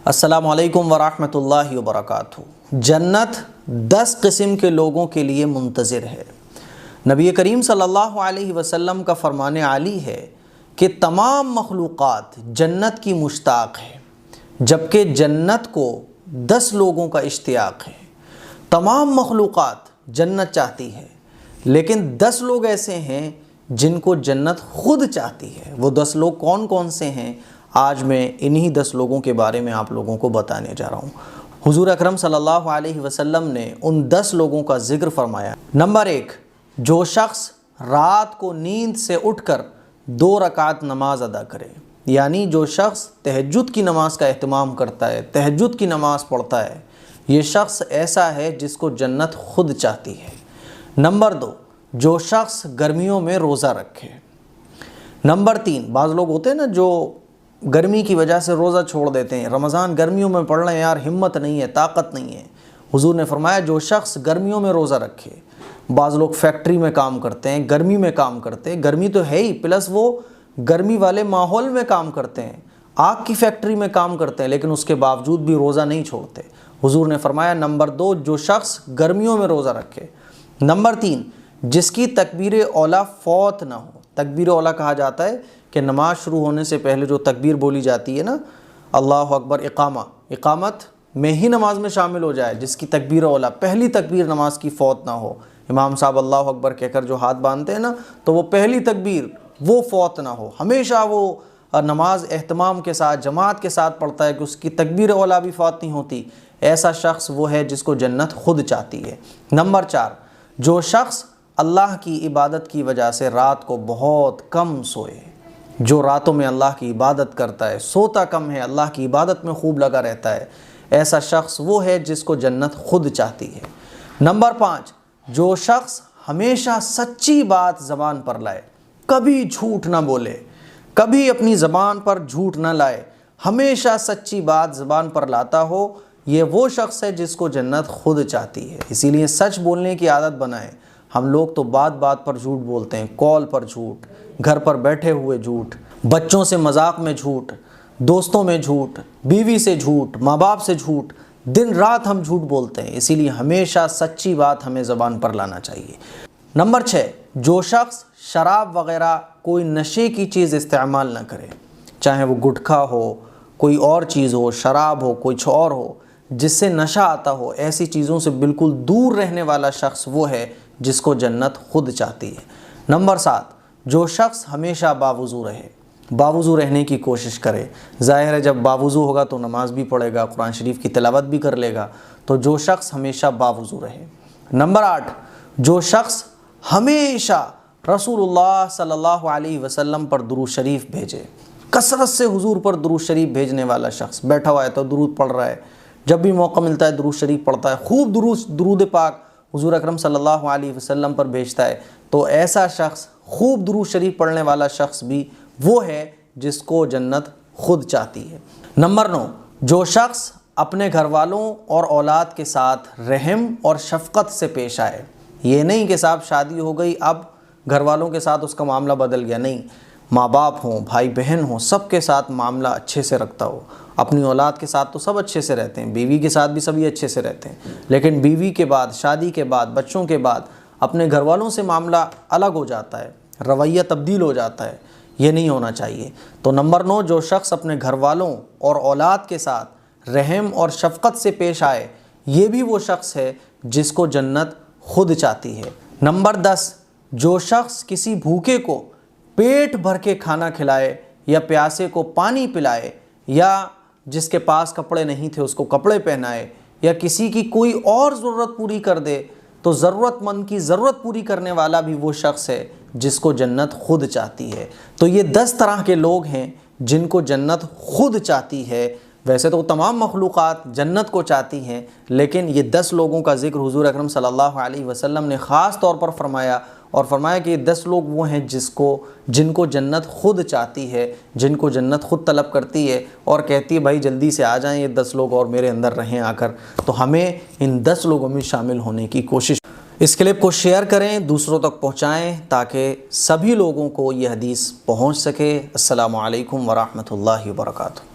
السلام علیکم ورحمۃ اللہ وبرکاتہ۔ جنت 10 قسم کے لوگوں کے لیے منتظر ہے۔ نبی کریم صلی اللہ علیہ وسلم کا فرمان عالی ہے کہ تمام مخلوقات جنت کی مشتاق ہے، جبکہ جنت کو 10 لوگوں کا اشتیاق ہے۔ تمام مخلوقات جنت چاہتی ہے، لیکن 10 لوگ ایسے ہیں جن کو جنت خود چاہتی ہے۔ وہ 10 لوگ کون کون سے ہیں؟ آج میں انہی 10 لوگوں کے بارے میں آپ لوگوں کو بتانے جا رہا ہوں۔ حضور اکرم صلی اللہ علیہ وسلم نے ان 10 لوگوں کا ذکر فرمایا۔ نمبر 1، جو شخص رات کو نیند سے اٹھ کر 2 رکعت نماز ادا کرے، یعنی جو شخص تہجد کی نماز کا اہتمام کرتا ہے، تہجد کی نماز پڑھتا ہے، یہ شخص ایسا ہے جس کو جنت خود چاہتی ہے۔ نمبر 2، جو شخص گرمیوں میں روزہ رکھے۔ نمبر 3، بعض لوگ ہوتے ہیں نا جو گرمی کی وجہ سے روزہ چھوڑ دیتے ہیں، رمضان گرمیوں میں پڑھ رہے ہیں، یار ہمت نہیں ہے، طاقت نہیں ہے۔ حضور نے فرمایا جو شخص گرمیوں میں روزہ رکھے۔ بعض لوگ فیکٹری میں کام کرتے ہیں، گرمی میں کام کرتے ہیں، گرمی تو ہے ہی، پلس وہ گرمی والے ماحول میں کام کرتے ہیں، آگ کی فیکٹری میں کام کرتے ہیں، لیکن اس کے باوجود بھی روزہ نہیں چھوڑتے۔ حضور نے فرمایا نمبر 2، جو شخص گرمیوں میں روزہ رکھے۔ نمبر 3، جس کی تکبیر اولیٰ فوت نہ ہو۔ تکبیر اولیٰ کہا جاتا ہے کہ نماز شروع ہونے سے پہلے جو تکبیر بولی جاتی ہے نا، اللہ اکبر، اقامت میں ہی نماز میں شامل ہو جائے، جس کی تکبیر اولیٰ، پہلی تکبیر نماز کی فوت نہ ہو۔ امام صاحب اللہ اکبر کہہ کر جو ہاتھ باندھتے ہیں نا، تو وہ پہلی تکبیر وہ فوت نہ ہو، ہمیشہ وہ نماز اہتمام کے ساتھ جماعت کے ساتھ پڑھتا ہے کہ اس کی تکبیر اولیٰ بھی فوت نہیں ہوتی۔ ایسا شخص وہ ہے جس کو جنت خود چاہتی ہے۔ نمبر 4، جو شخص اللہ کی عبادت کی وجہ سے رات کو بہت کم سوئے، جو راتوں میں اللہ کی عبادت کرتا ہے، سوتا کم ہے، اللہ کی عبادت میں خوب لگا رہتا ہے، ایسا شخص وہ ہے جس کو جنت خود چاہتی ہے۔ نمبر 5، جو شخص ہمیشہ سچی بات زبان پر لائے، کبھی جھوٹ نہ بولے، کبھی اپنی زبان پر جھوٹ نہ لائے، ہمیشہ سچی بات زبان پر لاتا ہو، یہ وہ شخص ہے جس کو جنت خود چاہتی ہے۔ اسی لیے سچ بولنے کی عادت بنائیں۔ ہم لوگ تو بات بات پر جھوٹ بولتے ہیں، کال پر جھوٹ، گھر پر بیٹھے ہوئے جھوٹ، بچوں سے مذاق میں جھوٹ، دوستوں میں جھوٹ، بیوی سے جھوٹ، ماں باپ سے جھوٹ، دن رات ہم جھوٹ بولتے ہیں۔ اسی لیے ہمیشہ سچی بات ہمیں زبان پر لانا چاہیے۔ نمبر 6، جو شخص شراب وغیرہ کوئی نشے کی چیز استعمال نہ کرے، چاہے وہ گٹکھا ہو، کوئی اور چیز ہو، شراب ہو، کچھ اور ہو جس سے نشہ آتا ہو، ایسی چیزوں سے بالکل دور رہنے والا شخص وہ ہے جس کو جنت خود چاہتی ہے۔ نمبر 7، جو شخص ہمیشہ باوضو رہے، باوضو رہنے کی کوشش کرے۔ ظاہر ہے جب باوضو ہوگا تو نماز بھی پڑھے گا، قرآن شریف کی تلاوت بھی کر لے گا، تو جو شخص ہمیشہ باوضو رہے۔ نمبر 8، جو شخص ہمیشہ رسول اللہ صلی اللہ علیہ وسلم پر درود شریف بھیجے، کثرت سے حضور پر درود شریف بھیجنے والا شخص، بیٹھا ہوا ہے تو درود پڑھ رہا ہے، جب بھی موقع ملتا ہے درود شریف پڑھتا ہے، خوب درود پاک حضور اکرم صلی اللہ علیہ وسلم پر بھیجتا ہے، تو ایسا شخص، خوب درود شریف پڑھنے والا شخص بھی وہ ہے جس کو جنت خود چاہتی ہے۔ نمبر 9، جو شخص اپنے گھر والوں اور اولاد کے ساتھ رحم اور شفقت سے پیش آئے۔ یہ نہیں کہ صاحب شادی ہو گئی اب گھر والوں کے ساتھ اس کا معاملہ بدل گیا، نہیں، ماں باپ ہوں، بھائی بہن ہوں، سب کے ساتھ معاملہ اچھے سے رکھتا ہو۔ اپنی اولاد کے ساتھ تو سب اچھے سے رہتے ہیں، بیوی کے ساتھ بھی سبھی اچھے سے رہتے ہیں، لیکن بیوی کے بعد، شادی کے بعد، بچوں کے بعد اپنے گھر والوں سے معاملہ الگ ہو جاتا ہے، رویہ تبدیل ہو جاتا ہے، یہ نہیں ہونا چاہیے۔ تو نمبر 9، جو شخص اپنے گھر والوں اور اولاد کے ساتھ رحم اور شفقت سے پیش آئے، یہ بھی وہ شخص ہے جس کو جنت خود چاہتی ہے۔ نمبر 10، جو شخص کسی بھوکے کو پیٹ بھر کے کھانا کھلائے، یا پیاسے کو پانی پلائے، یا جس کے پاس کپڑے نہیں تھے اس کو کپڑے پہنائے، یا کسی کی کوئی اور ضرورت پوری کر دے، تو ضرورت مند کی ضرورت پوری کرنے والا بھی وہ شخص ہے جس کو جنت خود چاہتی ہے۔ تو یہ 10 طرح کے لوگ ہیں جن کو جنت خود چاہتی ہے۔ ویسے تو تمام مخلوقات جنت کو چاہتی ہیں، لیکن یہ 10 لوگوں کا ذکر حضور اکرم صلی اللہ علیہ وسلم نے خاص طور پر فرمایا، اور فرمایا کہ یہ 10 لوگ وہ ہیں جن کو جنت خود چاہتی ہے، جن کو جنت خود طلب کرتی ہے اور کہتی ہے بھائی جلدی سے آ جائیں یہ 10 لوگ اور میرے اندر رہیں آ کر۔ تو ہمیں ان 10 لوگوں میں شامل ہونے کی کوشش۔ اس کلپ کو شیئر کریں، دوسروں تک پہنچائیں تاکہ سبھی لوگوں کو یہ حدیث پہنچ سکے۔ السلام علیکم ورحمۃ اللہ وبرکاتہ۔